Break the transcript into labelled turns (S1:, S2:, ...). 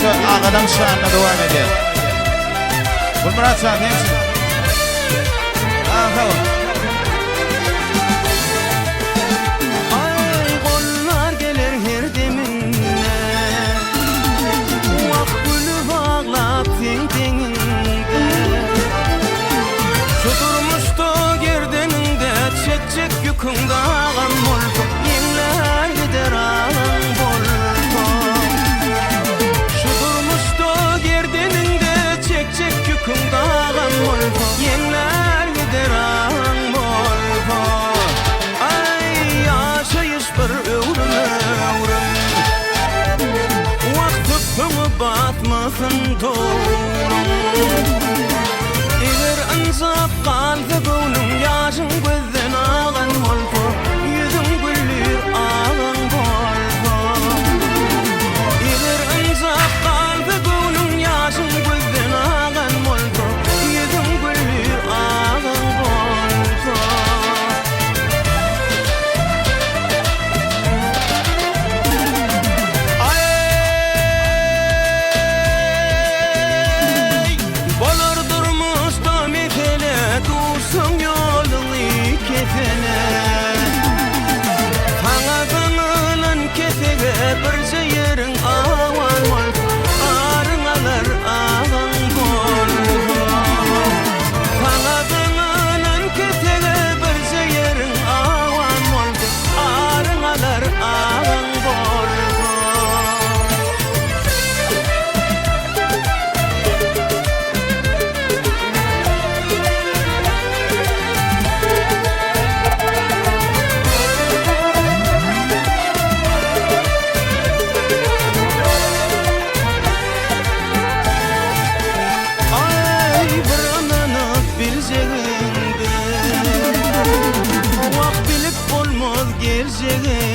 S1: Görüntü ağadan şanına devam ediyor. Gülmurat Sağ gençsin. Tamam.
S2: Ay kollar gelir her deminne, vak gülü bağlap teng-tenginde. Şu durmuştu gerdeninde, çek yükün dağın molto, yenler gider ağın bolto. Şu durmuştu gerdeninde, çek yükün dağın molto, yenler gider ağın bolto. Ay yaşayış bir övrüm, vakti tüngü batmasın doğrum. Eğer anzap kaldı gönlüm, yaşın gözden ağın molto, yüzün güllür ağın bolto. Eğer anzap kaldı gönlüm, yaşın gözden ağın molto, yüzün güllür ağın bolto. Bolur durmuş da mesele, dursun yolun iketene. Kanadının kesege bir yerin avan molto, arınalar ağın bolto. Kanadının kesege bir yerin avan molto, arınalar ağın bolto. Ay bir ananıp bileceğinde, vak bilip olmaz gerçeğinde.